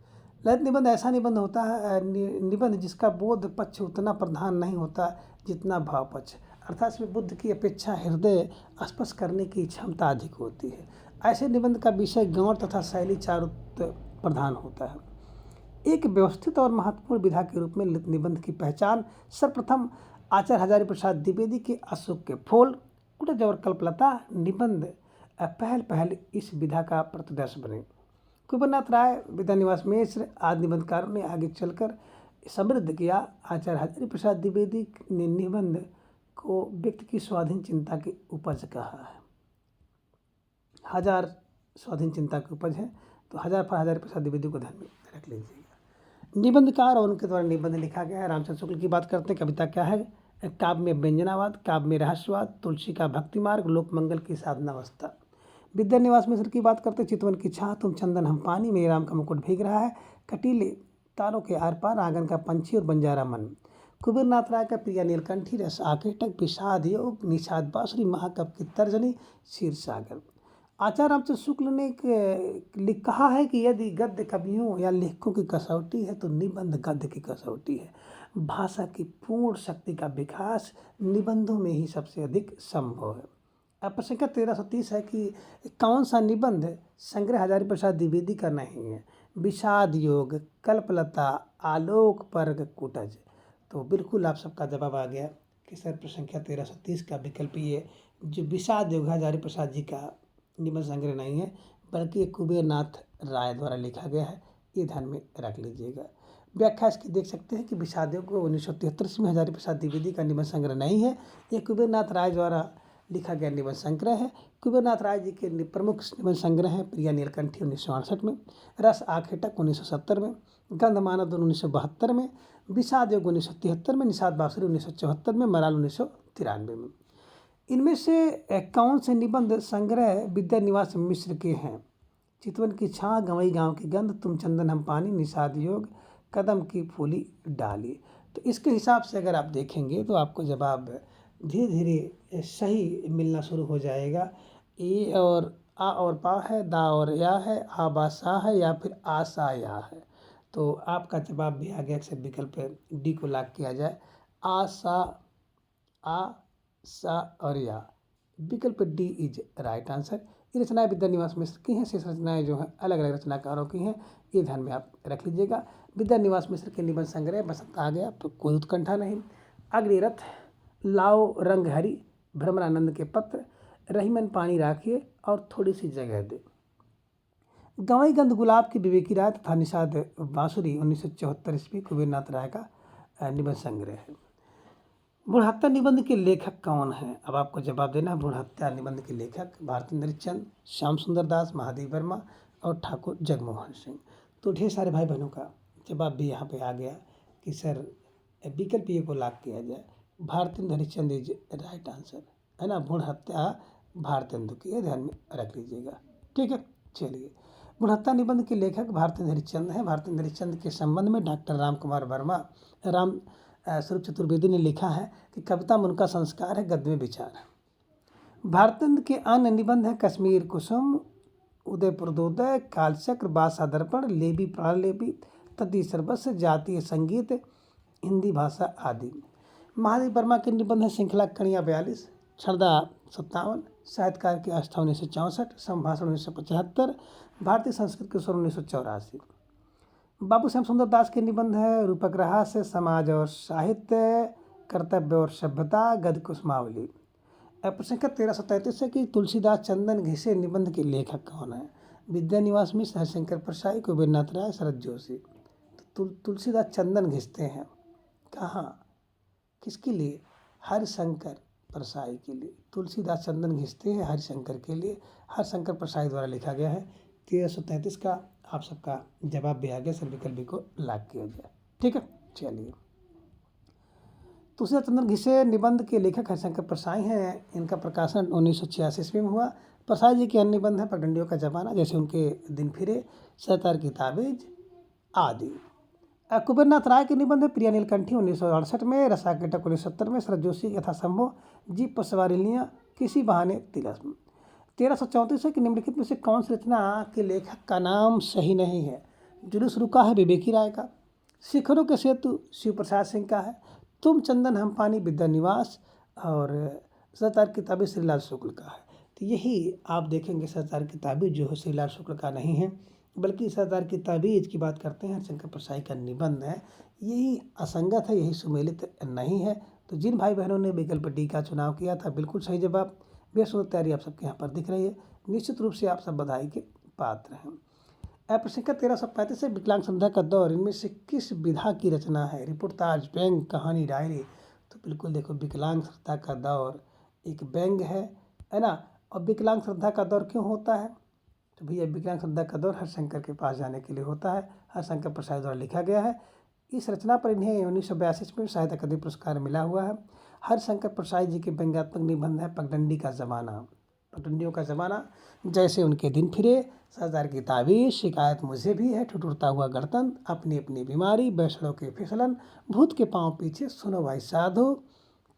ललित निबंध ऐसा निबंध होता है, निबंध जिसका बोध पक्ष उतना प्रधान नहीं होता जितना भाव पक्ष, अर्थात इसमें बुद्ध की अपेक्षा हृदय स्पर्श करने की क्षमता अधिक होती है। ऐसे निबंध का विषय गौण तथा शैली चारुत्व प्रधान होता है। एक व्यवस्थित और महत्वपूर्ण विधा के रूप में ललित निबंध की पहचान सर्वप्रथम आचार्य हजारी प्रसाद द्विवेदी के अशोक के फूल, कुटज और कल्पलता निबंध पहल इस विधा का प्रतिदर्श बने। कुबेरनाथ राय, विद्यानिवास मिश्र आदि निबंधकारों ने आगे चलकर समृद्ध किया। आचार्य हजारी प्रसाद द्विवेदी ने निबंध को व्यक्ति की स्वाधीन चिंता की उपज कहा है। हजार स्वाधीन चिंता की उपज है, तो हजारी प्रसाद द्विवेदी को ध्यान में रख लीजिएगा। निबंधकार और उनके द्वारा निबंध लिखा गया है। रामचंद्र शुक्ल की बात करते हैं। कविता क्या है? काव्य में व्यंजनावाद, काव्य में रहस्यवाद, तुलसी का भक्ति मार्ग, लोकमंगल की साधनावस्था। विद्यानिवास मिश्र की बात करते, चितवन की छाह, तुम चंदन हम पानी, मेरे राम का मुकुट भीग रहा है, कटीले तारों के आर पार आंगन का पंछी और बंजारा मन, कुबेर नाथ राय का प्रिया नीलकंठी, रस आकेटक, विषाद योग, निषाद बांसुरी, महाकवि की तर्जनी, क्षीर सागर। आचार्य रामचंद्र शुक्ल ने कहा है कि यदि गद्य कवियों या लेखकों की कसौटी है तो निबंध गद्य की कसौटी है। भाषा की पूर्ण शक्ति का विकास निबंधों में ही सबसे अधिक संभव है। अब प्रश्न संख्या 1330 है कि कौन सा निबंध संग्रह हजारी प्रसाद द्विवेदी का नहीं है? विषाद योग, कल्पलता, आलोक पर्ग, कुटज। तो बिल्कुल आप सबका जवाब आ गया कि सर प्रश्न संख्या 1330 का विकल्प ये जो विषाद योग हजारी प्रसाद जी का निबंध संग्रह नहीं है, बल्कि ये कुबेर नाथ राय द्वारा लिखा गया है। ये ध्यान में रख लीजिएगा। व्याख्या इसकी देख सकते हैं कि विषाद योग 1973 में हजारी प्रसाद द्विवेदी का निबंध संग्रह नहीं है, ये कुबेर नाथ राय द्वारा लिखा गया निबंध संग्रह है। कुबेर नाथ राय जी के प्रमुख निबंध संग्रह हैं प्रिया नीलकंठी 1968 में, रस आखेटक 1970 में, गंध मानव 1972 में, विषाद योग 1973 में, निषाद बांसुरी 1974 में, मराल 1993 में। इनमें से कौन से निबंध संग्रह विद्यानिवास मिश्र के हैं? चितवन की छाँ, गंवई गांव की गंध, तुम चंदन हम पानी, निषाद योग, कदम की फूली डाली। तो इसके हिसाब से अगर आप देखेंगे तो आपको जवाब धीरे धीरे सही मिलना शुरू हो जाएगा। ए और आ और पा है, दा और या है, आ बा सा है, या फिर आ सा या है। तो आपका जवाब भी आ गया। अक्सर विकल्प डी को लॉक किया जाए। आ सा, आ सा और या। विकल्प डी इज राइट आंसर। ये रचनाएं विद्यानिवास मिश्र की हैं। शेष रचनाएं जो हैं अलग अलग रचनाकारों की हैं, ये ध्यान में आप रख लीजिएगा। विद्यानिवास मिश्र के निबंध संग्रह बसंत आ गया, तो कोई उत्कंठा नहीं। अग्निरथ, लाओ रंग हरी, भ्रमरानंद के पत्र, रहीमन पानी राखिए और थोड़ी सी जगह दे। गंवई गंध गुलाब की विवेकी राय तथा निषाद बांसुरी 1974 ईस्वी कुबेर नाथ राय का निबंध संग्रह है। भ्रूणहत्या निबंध के लेखक कौन है? अब आपको जवाब देना है। भ्रूणहत्या निबंध के लेखक भारतेंद्र चंद, श्याम सुंदर दास, महादेव वर्मा और ठाकुर जगमोहन सिंह। तो ढेर सारे भाई बहनों का जवाब भी यहाँ पे आ गया कि सर विकल्प ए को लॉक किया जाए। Bharatendra Harishchandra is right answer, है ना। भ्रूणहत्या भारतेंदु की, ध्यान में रख लीजिएगा। ठीक है, चलिए। भ्रूणहत्या निबंध के लेखक भारतेंद्र हरिश्चंद्र हैं। भारतेंद्र हरिश्चंद्र के संबंध में डॉक्टर राम कुमार वर्मा, राम स्वरूप चतुर्वेदी ने लिखा है कि कविता में उनका संस्कार है, गद्य में विचार है। भारतेंद्र के अन्य निबंध हैं कश्मीर कुसुम, उदयपुरोदय, कालचक्र, बासा दर्पण, लेबी प्राणलेपी, तदी सर्वस्व, जातीय संगीत, हिंदी भाषा आदि। महादेव वर्मा के निबंध है श्रृंखला कणियाँ 42, छड़दा 57, साहित्यकार की आस्था 1964, संभाषण 1975, भारतीय संस्कृत के स्वर 1984। बाबू श्याम सुंदर दास के निबंध है रूपक रहस्य, समाज और साहित्य, कर्तव्य और सभ्यता, गद्य कुसुमावली। प्रश्न संख्या 1333 है कि तुलसीदास चंदन घिसे निबंध के लेखक कौन है? विद्यानिवास मिश्र, हरिशंकर परसाई, कुबेर नाथ राय, शरद जोशी। तो तुलसीदास चंदन घिसते हैं कहाँ, किसके लिए? हरिशंकर परसाई के लिए। तुलसीदास चंदन घिसते हैं हरिशंकर के लिए, हरिशंकर परसाई द्वारा लिखा गया है। 1333 का आप सबका जवाब भी आ गया। सर विकल्प को लॉक किया जाए। ठीक है, चलिए। तुलसीदास चंदन घिसे निबंध के लेखक हरिशंकर परसाई हैं। इनका प्रकाशन 1986 में हुआ। परसाई जी के अन्य निबंध हैं पगडंडियों का जमाना, जैसे उनके दिन फिरे, सरदार की ताबीज आदि। कुबेर नाथ राय के निबंध है प्रिया नीलकंठी 1968 में, रसाकेटक 1970 में, शरद जोशी यथासंभव, जीप पर सवारी लिया, किसी बहाने तिलस्म। 1334 है कि निम्नलिखित में से कौन सी रचना के लेखक का नाम सही नहीं है? जुलूस रुका है विवेकी राय का, शिखरों के सेतु शिव प्रसाद सिंह का है, तुम चंदन हम पानी विद्यानिवास, और सरदार की ताबीज श्रीलाल शुक्ल का है। तो यही आप देखेंगे सरदार की ताबीज जो है श्रीलाल शुक्ल का नहीं है, बल्कि सरदार की ताबीज की बात करते हैं हरिशंकर परसाई का निबंध है। यही असंगत है, यही सुमेलित नहीं है। तो जिन भाई बहनों ने विकल्प डी का चुनाव किया था, बिल्कुल सही जवाब। बेहद सुंदर तैयारी आप सबके यहाँ पर दिख रही है। निश्चित रूप से आप सब बधाई के पात्र हैं। प्रश्न संख्या 1335 से विकलांग संध्या का दौर, इनमें से किस विधा की रचना है? रिपोर्टाज, व्यंग, कहानी, डायरी। तो बिल्कुल देखो, विकलांग श्रद्धा का दौर एक व्यंग है ना। और विकलांग श्रद्धा का दौर क्यों होता है? तो भैया विकलांग श्रद्धा का दौर हरिशंकर के पास जाने के लिए होता है। हरिशंकर प्रसाद द्वारा लिखा गया है। इस रचना पर इन्हें 1982 में साहित्य अकादमी पुरस्कार मिला हुआ है। हरिशंकर प्रसाद जी के व्यंग्यात्मक निबंध है पगडंडी का ज़माना, पगडंडियों का ज़माना, जैसे उनके दिन फिरे, सरदार की ताबीज़, शिकायत मुझे भी है, ठुठुरता हुआ गणतंत्र, अपनी अपनी बीमारी, बैसड़ों के फिसलन, भूत के पाँव पीछे, सुनो भाई साधु,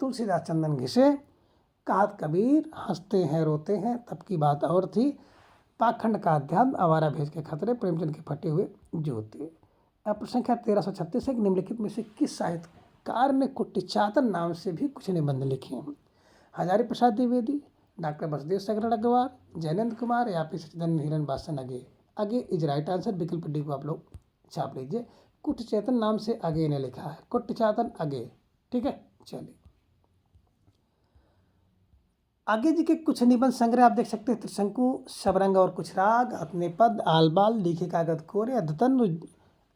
तुलसीदास चंदन घिसे, कहात कबीर, हंसते हैं रोते हैं, तब की बात और थी, पाखंड का अध्यात्म, आवारा भेज के खतरे, प्रेमचंद के फटे हुए जूते। अब संख्या 1336 है कि निम्नलिखित में से किस साहित्यकार ने कुट्टिचातन नाम से भी कुछ निबंध लिखे हैं? हजारी प्रसाद द्विवेदी, डॉक्टर बसदेव सगरण अग्रवाल, जैनेन्द्र कुमार या फिर सचिदानंद हिरन बासन अगे। आगे इज राइट आंसर, विकल्प डी को आप लोग छाप लीजिए। कुट्टिचैतन नाम से आगे ने लिखा है, कुट्टिचातन आगे। ठीक है, चलिए आगे जी के कुछ निबंध संग्रह आप देख सकते हैं। त्रिशंकु, शबरंग और कुछ राग, अपने पद, आलबाल, लिखे कागज कोरे, अद्यतन,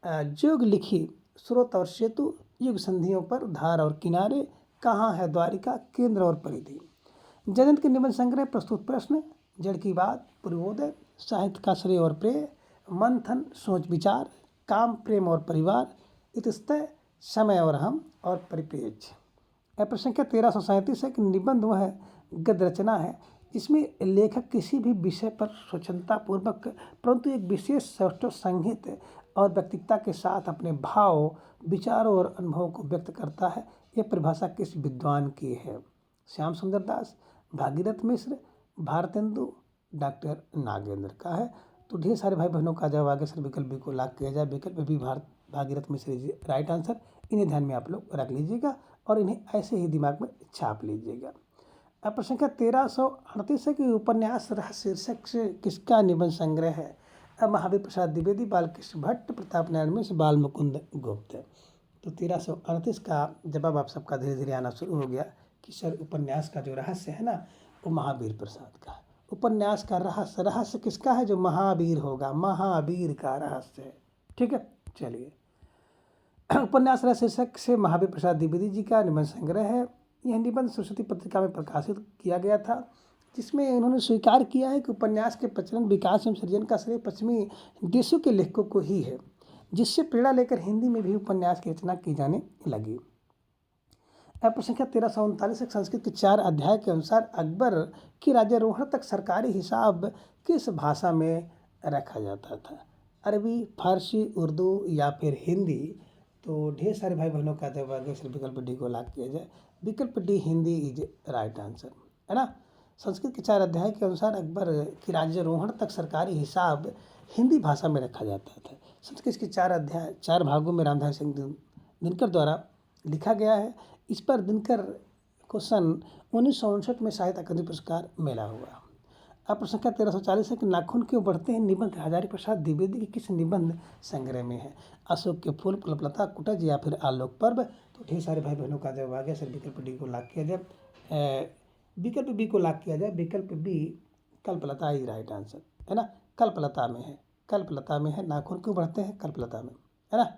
जोग लिखी, स्रोत और सेतु, युग संधियों पर, धार और किनारे, कहाँ है द्वारिका, केंद्र और परिधि। जयंत के निबंध संग्रह प्रस्तुत प्रश्न, जड़ की बात, पूर्वोदय, साहित्य का श्रेय और प्रेय, मंथन, सोच विचार, काम, प्रेम और परिवार, इतस्तः, समय और हम, और परिप्रेक्ष्य। प्रश्न संख्या 1337 है कि निबंध वह गद्य रचना है इसमें लेखक किसी भी विषय पर स्वच्छतापूर्वक परंतु एक विशेष सौष्ठव संगीत और व्यक्तिगता के साथ अपने भाव, विचारों और अनुभवों को व्यक्त करता है। यह परिभाषा किस विद्वान की है? श्याम सुंदर दास, भागीरथ मिश्र, भारतेंदु, डॉक्टर नागेंद्र का है। तो ढेर सारे भाई बहनों का जवाब आगे सर विकल्प बी को लाभ किया जाए। विकल्प भी भागीरथ मिश्र इज राइट आंसर। इन्हें ध्यान में आप लोग रख लीजिएगा और इन्हें ऐसे ही दिमाग में छाप लीजिएगा। अब प्रश्न संख्या 1338 है कि उपन्यास रह शीर्षक से किसका निबंध संग्रह है? अब महावीर प्रसाद द्विवेदी, बालकृष्ण भट्ट, प्रताप नारायण मिश्र, बाल मुकुंद गुप्त। तो 1338 का जवाब आप सबका धीरे धीरे आना शुरू हो गया कि सर उपन्यास का जो रहस्य है ना वो महावीर प्रसाद का है। उपन्यास का रहस्य किसका है? जो महावीर होगा, महावीर का रहस्य है। ठीक है, चलिए उपन्यास रह शीर्षक से महावीर प्रसाद द्विवेदी जी का निबंध संग्रह है। यह निबंध सरस्वती पत्रिका में प्रकाशित किया गया था, जिसमें उन्होंने स्वीकार किया है कि उपन्यास के प्रचलन, विकास एवं सृजन का श्रेय पश्चिमी देशों के लेखकों को ही है, जिससे प्रेरणा लेकर हिंदी में भी उपन्यास की रचना की जाने लगी। प्रश्न संख्या 1339 संस्कृत के 4 अध्याय के अनुसार अकबर की राज्यारोहण तक सरकारी हिसाब किस भाषा में रखा जाता था? अरबी, फारसी, उर्दू या फिर हिंदी? तो ढेर सारे भाई बहनों का जवाब विकल्प डी को लॉक किया जाए। विकल्प D Hindi is right answer, है ना। संस्कृत के 4 अध्याय के अनुसार अकबर की राज्यारोहण तक सरकारी हिसाब हिंदी भाषा में रखा जाता था। संस्कृत के 4 अध्याय 4 भागों में रामधारी सिंह दिनकर द्वारा लिखा गया है। इस पर दिनकर को सन 1959 में साहित्य अकादमी पुरस्कार मिला हुआ। अब प्रश्न संख्या 1340 है कि नाखून क्यों बढ़ते हैं निबंध हजारी प्रसाद द्विवेदी के किस निबंध संग्रह में है? अशोक के फूल, पुष्पलता, कुटज या फिर आलोक पर्व? तो ढेर सारे भाई बहनों का जवाब आ गया सर। विकल्प डी को लॉक किया जाए। विकल्प बी को लॉक किया जाए। विकल्प बी कल्पलता ही राइट आंसर, है ना। कल्पलता में है, कल्पलता में है। नाखून क्यों बढ़ते हैं? कल्पलता में, है ना।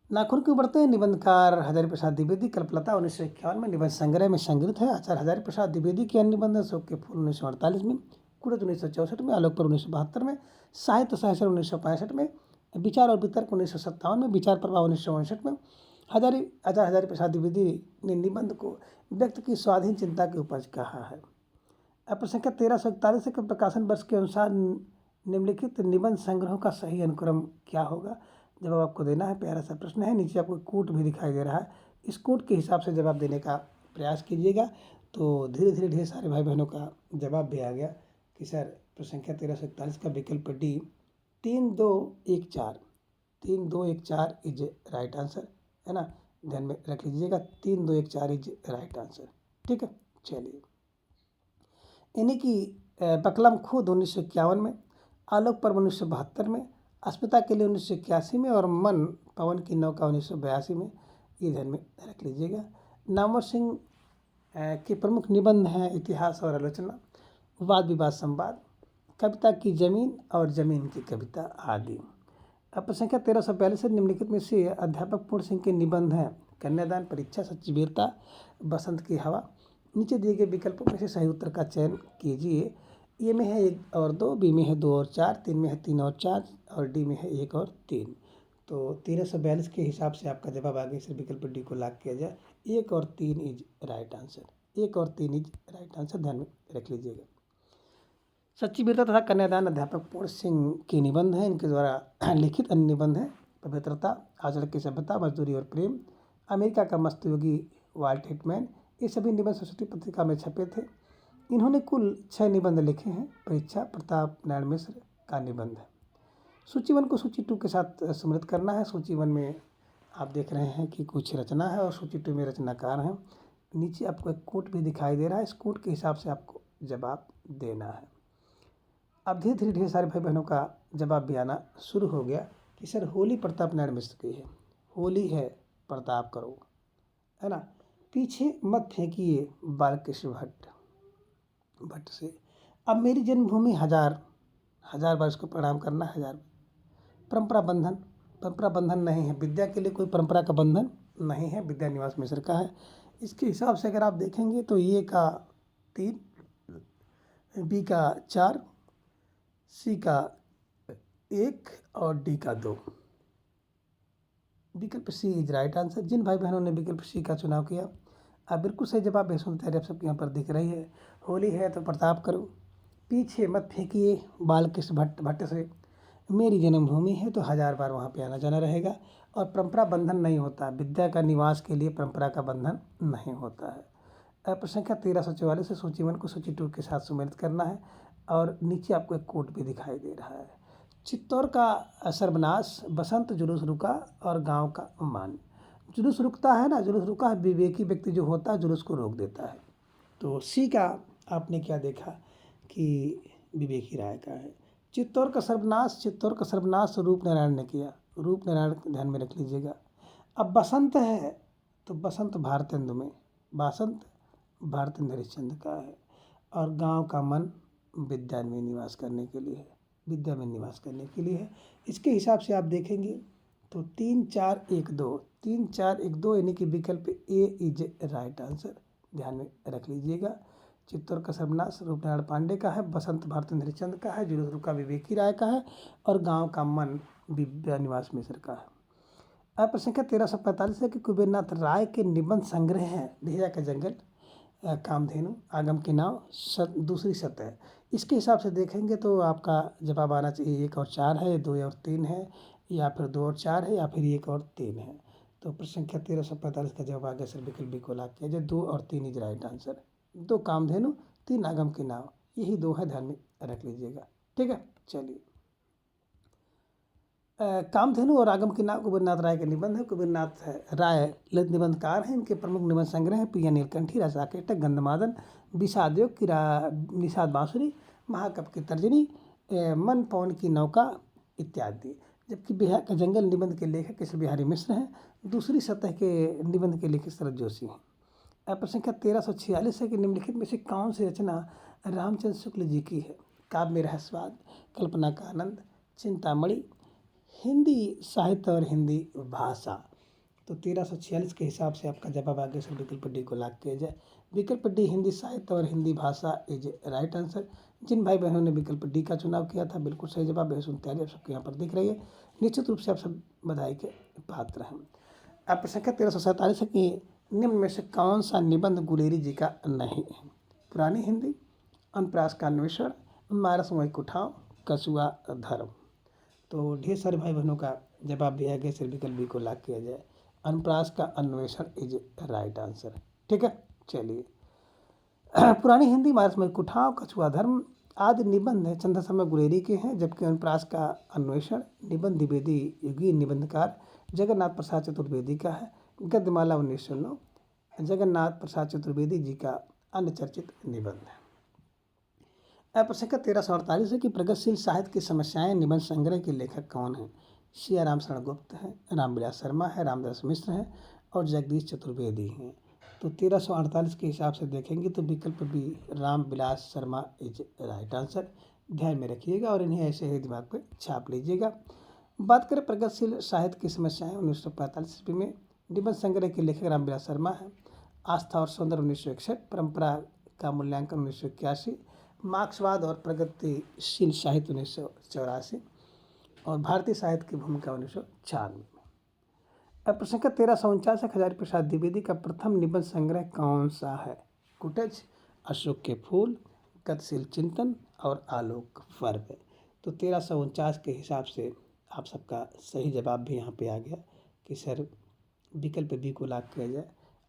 नाखून क्यों बढ़ते हैं निबंधकार हजारी प्रसाद द्विवेदी, कल्पलता 1951 में निबंध संग्रह में संग्रहित है। आचार्य हजारी प्रसाद द्विवेदी के अन्य निबंध अशोक के फूल 1948 में, कुटज 1964 में, आलोक पर्व 1972 में, साहित्य सहस्र 1965 में, विचार और वितर्क 1957 में, विचार प्रभाव 1959 में। आचार्य हजारी प्रसाद द्विवेदी ने निबंध को व्यक्ति की स्वाधीन चिंता की उपज कहा है। अब प्रश्न संख्या 1341 के प्रकाशन वर्ष के अनुसार निम्नलिखित निबंध संग्रहों का सही अनुक्रम क्या होगा? जवाब आपको देना है। प्यारा सा प्रश्न है, नीचे आपको कोट भी दिखाई दे रहा है। इस कोट के हिसाब से जवाब देने का प्रयास कीजिएगा। तो धीरे धीरे ढेर सारे भाई बहनों का जवाब भी आ गया कि सर प्रश्न संख्या 1341 का विकल्प डी 3214 3214 इज राइट आंसर, है ना। ध्यान में रख लीजिएगा, 3214 इज राइट आंसर। ठीक है, चलिए यानी कि बकलम खुद 1951 में, आलोक पर्व 1972 में, अस्मिता के लिए 1981 में और मन पवन की नौका 1982 में। ये ध्यान में रख लीजिएगा। नामवर सिंह के प्रमुख निबंध हैं इतिहास और आलोचना, वाद विवाद संवाद, कविता की जमीन और जमीन की कविता आदि। अब प्रश्न संख्या 1342 से निम्नलिखित में से अध्यापक पूर्ण सिंह के निबंध हैं कन्यादान, परीक्षा, सच्ची वीरता, बसंत की हवा। नीचे दिए गए विकल्पों में से सही उत्तर का चयन कीजिए। ए में है 1 और 2, बी में है 2 और 4, 3 में है 3 और 4 और डी में है 1 और 3। तो 1342 के हिसाब से आपका जवाब आगे से विकल्प डी को लॉक किया जाए। 1 और 3 इज राइट आंसर, 1 और 3 इज राइट आंसर, ध्यान में रख लीजिएगा। सच्ची वीरता तथा कन्यादान अध्यापक पूर्ण सिंह के निबंध हैं। इनके द्वारा लिखित अन्य निबंध हैं पवित्रता, आचरण की सभ्यता, मजदूरी और प्रेम, अमेरिका का मस्त योगी, वाल्ट हिटमैन। ये सभी निबंध सरस्वती पत्रिका में छपे थे। इन्होंने कुल 6 निबंध लिखे हैं। परीक्षा प्रताप नारायण मिश्र का निबंध है। सूची 1 को सूची 2 के साथ सम्मिलित करना है। सूची 1 में आप देख रहे हैं कि कुछ रचना है और सूची 2 में रचनाकार हैं। नीचे आपको एक कोट भी दिखाई दे रहा है। इस कोट के हिसाब से आपको जवाब देना है। अब धीरे धीरे ढेर सारे भाई बहनों का जवाब भी आना शुरू हो गया कि सर होली प्रताप नारायण मिश्र की है, होली है प्रताप करो, है ना। पीछे मत फेंकिए बालकृष्ण भट्ट से। अब मेरी जन्मभूमि हजार बार इसको प्रणाम करना, हजार। परंपरा बंधन नहीं है, विद्या के लिए कोई परंपरा का बंधन नहीं है, विद्या निवास मिश्र का है। इसके हिसाब से अगर आप देखेंगे तो ए का 3, बी का 4, सी का 1 और डी का 2। विकल्प सी इज राइट आंसर। जिन भाई बहनों ने विकल्प सी का चुनाव किया आप बिल्कुल सही जवाब बेसुध तैयारी आप सबके यहाँ पर दिख रही है। होली है तो प्रताप करो, पीछे मत फेंकिए बालकृष्ण भट्ट से, मेरी जन्मभूमि है तो 1000 बार वहाँ पे आना जाना रहेगा। और परंपरा बंधन नहीं होता, विद्या का निवास के लिए परंपरा का बंधन नहीं होता है। प्रश्न संख्या 1344 से सूची 1 को सूची 2 के साथ सम्मिलित करना है। और नीचे आपको एक कोट भी दिखाई दे रहा है। चित्तौड़ का सर्वनाश, बसंत जुलूस रुका और गांव का मान। जुलूस रुकता है ना, जुलूस रुका है, विवेकी व्यक्ति जो होता है जुलूस को रोक देता है। तो सी का आपने क्या देखा कि विवेकी राय का है। चित्तौड़ का सर्वनाश रूप नारायण ने किया, रूप नारायण ध्यान में रख लीजिएगा। अब बसंत है तो बसंत भारतेंदु में, बसंत भारतेंदु हरिश्चंद्र का है। और गांव का मन विद्या में निवास करने के लिए है, विद्या में निवास करने के लिए है। इसके हिसाब से आप देखेंगे तो 3 4 1 2 यानी कि विकल्प ए इज राइट आंसर, ध्यान में रख लीजिएगा। चित्तौड़ का सर्वनाश रूपनारायण पांडे का है, बसंत भारतेंदु हरिश्चंद्र का है, जुलूस रुका विवेकी राय का है और गांव का मन विद्या निवास मिश्र का है। अब प्रश्न संख्या 1345 है कि कुबेरनाथ राय के निबंध संग्रह हैं भेजा का जंगल, कामधेनु, आगम के नाव, दूसरी सतह। इसके हिसाब से देखेंगे तो आपका जवाब आना चाहिए 1 और 4 है, 2 और 3 है, या फिर 2 और 4 है, या फिर 1 और 3 है। तो प्रश्न संख्या 1345 का जवाब आ गया सर विकल्प बी को लाभ किया जाए, 2 और 3 इज राइट आंसर। 2 कामधेनु, 3 आगम के नाव, यही 2 है, ध्यान में रख लीजिएगा। ठीक है, चलिए। कामधेनु और आगम के नाम कुबेरनाथ राय के निबंध है। कुबेरनाथ राय ललित निबंधकार हैं। इनके प्रमुख निबंध संग्रह है प्रिया नीलकंठी, रसाकेटक, गंधमादन, विषादयोग की निषाद बांसुरी, महाकप की तर्जनी, मन पवन की नौका इत्यादि। जबकि बिहार का जंगल निबंध के लेखक केशव बिहारी मिश्र हैं। दूसरी सतह के निबंध के लेखक शरद जोशी हैं। प्रश्न संख्या 1346 है कि निम्नलिखित में से कौन सी रचना रामचंद्र शुक्ल जी की है। काव्य में रहस्यवाद, कल्पना का आनंद, चिंतामणि, हिंदी साहित्य और हिंदी भाषा। तो 1346 के हिसाब से आपका जवाब आगे से विकल्प डी को लॉक किया जाए। विकल्प डी हिंदी साहित्य और हिंदी भाषा इज राइट आंसर। जिन भाई बहनों ने विकल्प डी का चुनाव किया था बिल्कुल सही जवाब बेहद तैयारी आप सबके यहाँ पर दिख रही है। निश्चित रूप से आप सब बधाई के पात्र हैं। अब प्रश्न संख्या 1347 है कि निम्न में से कौन सा निबंध गुलेरी जी का नहीं है। पुरानी हिंदी, अनप्रास का अन्वेषण, मारस मोहिक उठाव, कछुआ धर्म। तो ढेर सारे भाई बहनों का जवाब भी आगे से विकल्प बी को लॉक किया जाए। अनप्रास का अन्वेषण इज राइट आंसर। ठीक है, चलिए। पुरानी हिंदी, मारस मोहिक उठाव, कछुआ धर्म आदि निबंध है चंदा शर्मा गुलेरी के हैं। जबकि अनप्रास का अन्वेषण निबंध द्विवेदी युगीय निबंधकार जगन्नाथ प्रसाद चतुर्वेदी का है। गद्यमाला 1909 जगन्नाथ प्रसाद चतुर्वेदी जी का अन्य चर्चित निबंध है। प्रश्न संख्या 1348 है कि प्रगतिशील साहित्य की समस्याएं निबंध संग्रह के लेखक कौन हैं। सिया राम शरण गुप्त हैं, रामविलास शर्मा है, रामदास मिश्र हैं और जगदीश चतुर्वेदी हैं। तो 1348 के हिसाब से देखेंगे तो विकल्प B Ramvilas Sharma is right answer, ध्यान में रखिएगा और इन्हें ऐसे ही दिमाग पर छाप लीजिएगा। बात करें प्रगतिशील साहित्य की समस्याएं 1945 ईस्वी में, निबंध संग्रह के लेखक रामविलास शर्मा हैं। आस्था और सौंदर्य 1961, परंपरा का मूल्यांकन 1981, मार्क्सवाद और प्रगतिशील साहित्य 1984 और भारतीय साहित्य की भूमिका 1996 में। अब प्रश्न संख्या 1349 हजारी प्रसाद द्विवेदी का प्रथम निबंध संग्रह कौन सा है। कुटज, अशोक के फूल, गतिशील चिंतन और आलोक पर्व। तो 1349 के हिसाब से आप सबका सही जवाब भी यहाँ पे आ गया कि सर विकल्प बी को लॉक किया जाए।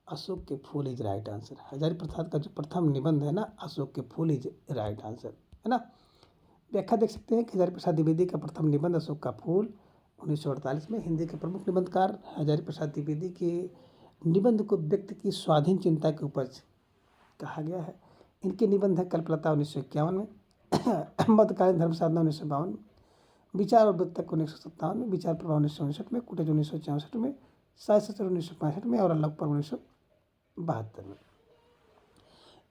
अशोक के फूल is right answer. Hazari Prasad का जो प्रथम निबंध है ना, अशोक के फूल इज राइट आंसर, है ना। व्याख्या देख सकते हैं कि हजारी प्रसाद द्विवेदी का प्रथम निबंध अशोक का फूल 1948 में। हिंदी के प्रमुख निबंधकार हजारी प्रसाद द्विवेदी के निबंध को व्यक्ति की स्वाधीन चिंता की उपज कहा गया है। इनके निबंध है कल्पलता 1951 में, मध्यकालीन धर्म साधना 1952 में, विचार और वृत्तक 1957 में, विचार प्रभाव 1969 में, कुटेज 1964 में, साहित्य सत्र 1965 में और अल्लाह पर 1972 में।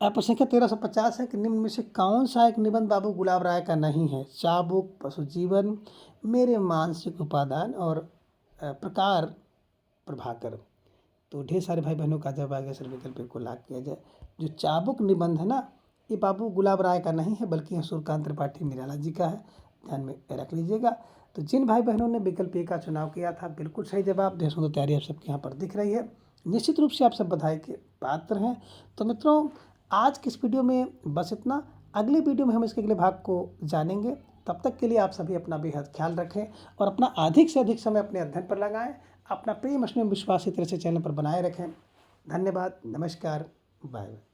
प्रश्न संख्या 1350 है कि निम्न में से कौन सा एक निबंध बाबू गुलाब राय का नहीं है? चाबुक, पशु जीवन, मेरे मानसिक उपादान और प्रकार प्रभाकर। तो ढेर सारे भाई बहनों का जवाब आ गया सर विकल्प को लॉक किया जाए। जो चाबुक निबंध है ना, ये बाबू गुलाब राय का नहीं है बल्कि सूर्यकांत त्रिपाठी निराला जी का है, ध्यान में रख लीजिएगा। तो जिन भाई बहनों ने विकल्प ए का चुनाव किया था बिल्कुल सही जवाब, ढेर सुंदर तैयारी आप सबके यहाँ पर दिख रही है, निश्चित रूप से आप सब बधाई के पात्र हैं। तो मित्रों आज की इस वीडियो में बस इतना। अगले वीडियो में हम इसके अगले भाग को जानेंगे। तब तक के लिए आप सभी अपना बेहद ख्याल रखें और अपना अधिक से अधिक समय अपने अध्ययन पर लगाएं। अपना प्रेम स्नेह विश्वास इस तरह से चैनल पर बनाए रखें। धन्यवाद, नमस्कार, बाय बाय।